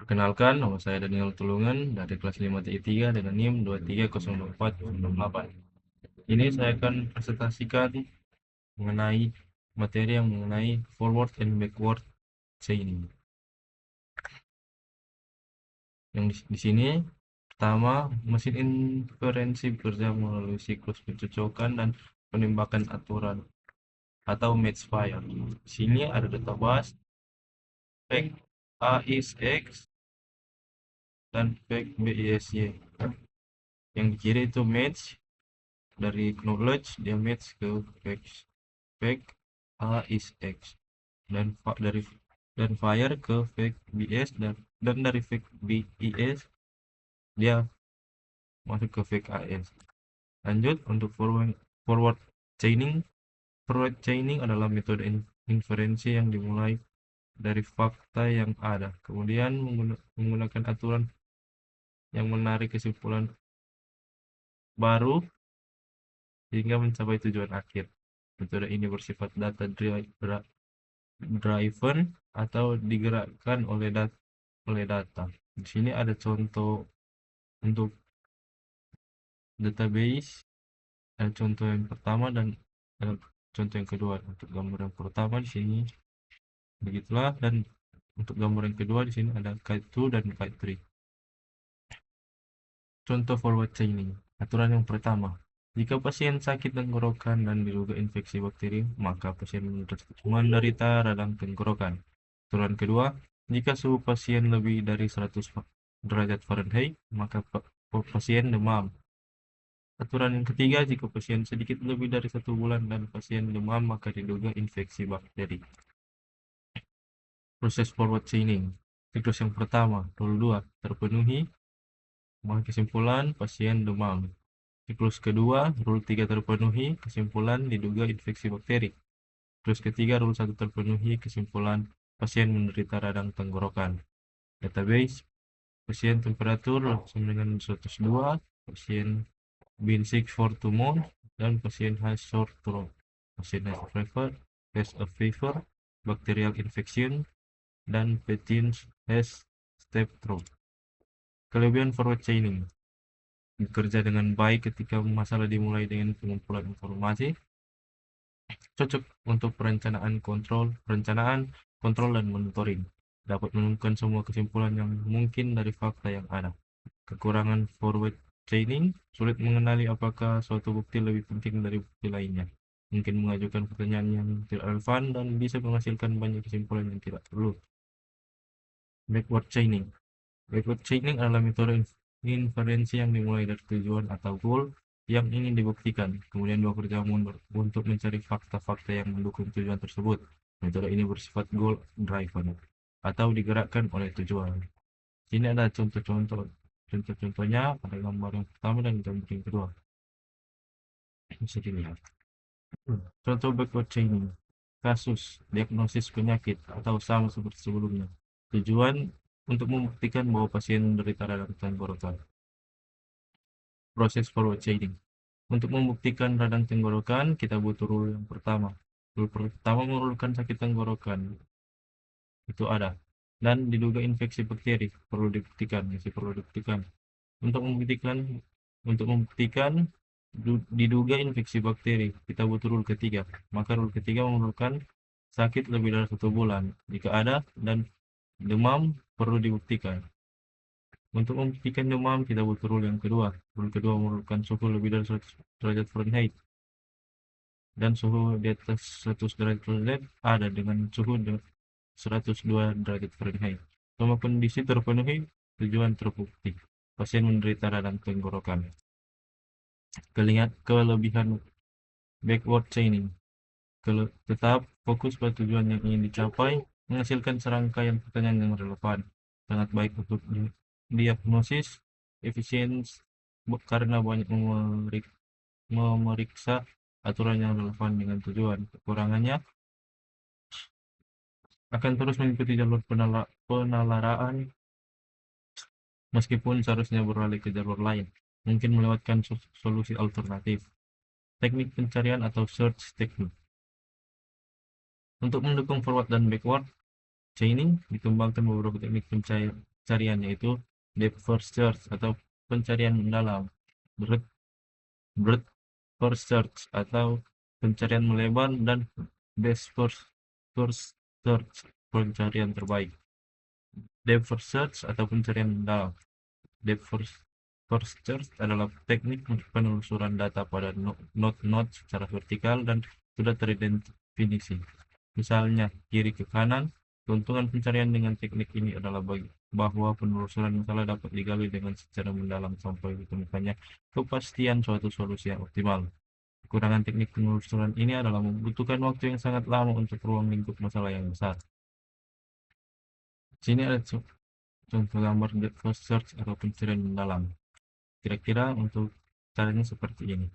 Perkenalkan, nama saya Daniel Tulungan dari kelas 5 TI 3 dengan NIM 2302408. Ini saya akan presentasikan mengenai materi yang mengenai forward and backward chaining. Yang di sini pertama, mesin inferensi bekerja melalui siklus pencocokan dan penembakan aturan atau match fire. Di sini ada database fake A is X dan fake B is Y. Yang di kiri itu match, dari knowledge dia match ke fake A is X, dan dari fire ke fake BS, dan dari fake BIS dia masuk ke fake AS. Lanjut untuk forward chaining. Forward chaining adalah metode inferensi yang dimulai dari fakta yang ada, kemudian menggunakan aturan yang menarik kesimpulan baru hingga mencapai tujuan akhir. Metode ini bersifat data driven atau digerakkan oleh data. Di sini ada contoh untuk database, ada contoh yang pertama dan ada contoh yang kedua. Untuk gambar yang pertama di sini begitulah, dan untuk gambar yang kedua di sini ada kite 2 dan kite 3. Contoh forward chaining. Aturan yang pertama, jika pasien sakit tenggorokan dan diduga infeksi bakteri, maka pasien menderita radang tenggorokan. Aturan kedua, jika suhu pasien lebih dari 100 derajat Fahrenheit, maka pasien demam. Aturan yang ketiga, jika pasien sedikit lebih dari 1 bulan dan pasien demam, maka diduga infeksi bakteri. Proses forward chaining. Siklus yang pertama, rule 2, terpenuhi, maka kesimpulan pasien demam. Siklus kedua, rule 3 terpenuhi, kesimpulan diduga infeksi bakteri. Siklus ketiga, rule 1 terpenuhi, kesimpulan pasien menderita radang tenggorokan. Database, pasien temperatur sama dengan 102, pasien been sick for 2 months, dan pasien has sore throat. Pasien has a fever, bacterial infection, dan patient has strep throat. Kelebihan forward chaining: bekerja dengan baik ketika masalah dimulai dengan pengumpulan informasi, cocok untuk perencanaan, kontrol, dan monitoring, dapat menemukan semua kesimpulan yang mungkin dari fakta yang ada. Kekurangan forward chaining: sulit mengenali apakah suatu bukti lebih penting dari bukti lainnya, mungkin mengajukan pertanyaan yang tidak relevan, dan bisa menghasilkan banyak kesimpulan yang tidak perlu. Backward chaining. Backward chaining adalah metode inferensi yang dimulai dari tujuan atau goal yang ingin dibuktikan, kemudian bekerja mundur untuk mencari fakta-fakta yang mendukung tujuan tersebut. Metode ini bersifat goal driven atau digerakkan oleh tujuan. Ini ada contohnya pada gambar yang pertama dan gambar yang kedua. Bisa dilihat. Contoh backward chaining. Kasus, diagnosis penyakit, atau sama seperti sebelumnya. Tujuan untuk membuktikan bahwa pasien menderita radang tenggorokan. Proses forward chaining. Untuk membuktikan radang tenggorokan, kita butuh rule yang pertama. Rule pertama merulkan sakit tenggorokan. Itu ada. Dan diduga infeksi bakteri, perlu dibuktikan, masih perlu dibuktikan. Untuk membuktikan diduga infeksi bakteri, kita butuh rule ketiga. Maka rule ketiga memerlukan sakit lebih dari 1 bulan. Jika ada, dan demam, perlu dibuktikan. Untuk membuktikan demam, kita butuh rule yang kedua. Rule kedua memerlukan suhu lebih dari 100 derajat Fahrenheit, dan suhu di atas 100 derajat Fahrenheit ada dengan suhu 102 derajat Fahrenheit. Semua kondisi terpenuhi, tujuan terbukti. Pasien menderita radang tenggorokan. Kelebihan backward chaining: tetap fokus pada tujuan yang ingin dicapai, menghasilkan serangkaian pertanyaan yang relevan, sangat baik untuk diagnosis, efisien karena banyak memeriksa aturan yang relevan dengan tujuan. Kekurangannya, akan terus mengikuti jalur penalaraan meskipun seharusnya beralih ke jalur lain, mungkin melewatkan solusi alternatif. Teknik pencarian atau search technique. Untuk mendukung forward dan backward chaining, dikembangkan beberapa teknik pencarian, yaitu depth first search atau pencarian mendalam, breadth first search atau pencarian melebar, dan depth first search pencarian terbaik. Depth first search atau pencarian mendalam. Depth first search adalah teknik penelusuran data pada node-node secara vertikal dan sudah terdefinisi. Misalnya, kiri ke kanan. Keuntungan pencarian dengan teknik ini adalah bahwa penelusuran masalah dapat digali dengan secara mendalam sampai ditemukannya kepastian suatu solusi yang optimal. Kekurangan teknik penelusuran ini adalah membutuhkan waktu yang sangat lama untuk ruang lingkup masalah yang besar. Sini ada contoh gambar depth first search atau pencarian mendalam. Kira-kira untuk caranya seperti ini.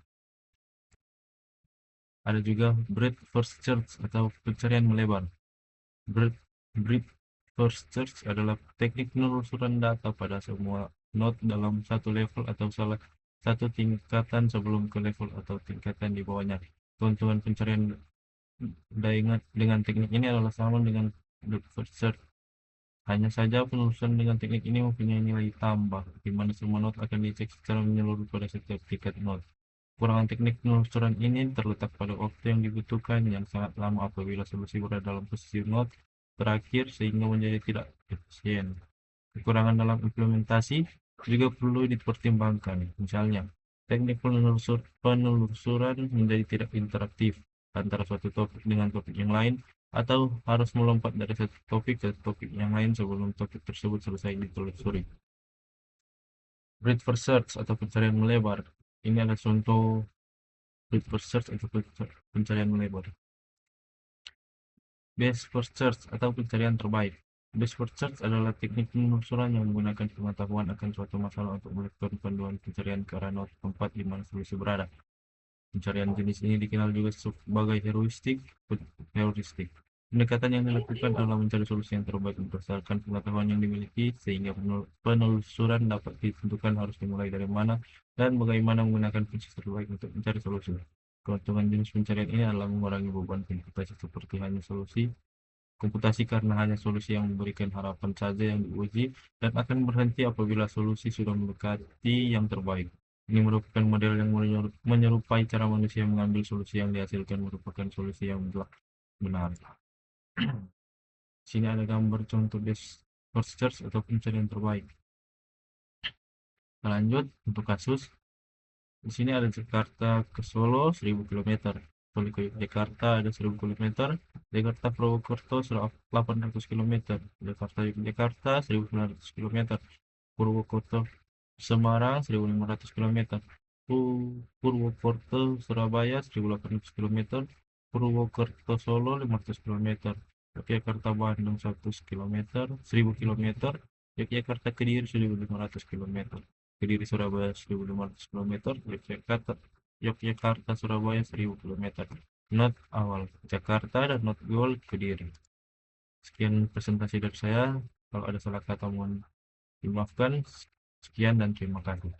Ada juga breadth first search atau pencarian melebar. Breadth first search adalah teknik penelusuran data pada semua node dalam satu level atau salah satu tingkatan sebelum ke level atau tingkatan di bawahnya. Keuntungan pencarian dengan teknik ini adalah sama dengan breadth first search. Hanya saja penelusuran dengan teknik ini mempunyai nilai tambah, di mana semua node akan dicek secara menyeluruh pada setiap tingkat node. Kekurangan teknik penelusuran ini terletak pada waktu yang dibutuhkan yang sangat lama apabila solusi berada dalam posisi node terakhir sehingga menjadi tidak efisien. Kekurangan dalam implementasi juga perlu dipertimbangkan. Misalnya, teknik penelusuran menjadi tidak interaktif antara suatu topik dengan topik yang lain, atau harus melompat dari satu topik ke topik yang lain sebelum topik tersebut selesai ditelusuri. Breadth first search atau pencarian melebar. Ini adalah contoh breadth first search atau pencarian melebar. Best first search atau pencarian terbaik. Best first search adalah teknik penelusuran yang menggunakan pengetahuan akan suatu masalah untuk melakukan panduan pencarian ke arah node tempat di mana solusi berada. Pencarian jenis ini dikenal juga sebagai heuristik. Pendekatan yang dilakukan adalah mencari solusi yang terbaik berdasarkan pengetahuan yang dimiliki, sehingga penelusuran dapat ditentukan harus dimulai dari mana dan bagaimana menggunakan kunci terbaik untuk mencari solusi. Keuntungan jenis pencarian ini adalah mengurangi beban komputasi seperti komputasi karena hanya solusi yang memberikan harapan saja yang diuji, dan akan berhenti apabila solusi sudah mendekati yang terbaik. Ini merupakan model yang menyerupai cara manusia mengambil solusi yang dihasilkan merupakan solusi yang benar. Sini ada gambar contoh best first search atau pencarian terbaik. Kita lanjut untuk kasus. Di sini ada Jakarta ke Solo 1000 km. Solo ke Jakarta ada 1000 km. Jakarta Purwokerto 800 km. Jakarta Yogyakarta 1900 km. Purwokerto Semarang 1500 km. Purwokerto Surabaya 1800 km. Purwokerto Solo 500 km. Yogyakarta Bandung 100 km, 1000 km. Yogyakarta Kediri 1500 km. Kediri Surabaya 1500 km. Yogyakarta Surabaya 1000 km. Not awal Jakarta dan not goal Kediri. Sekian presentasi dari saya. Kalau ada salah kata mohon dimaafkan. Sekian dan terima kasih.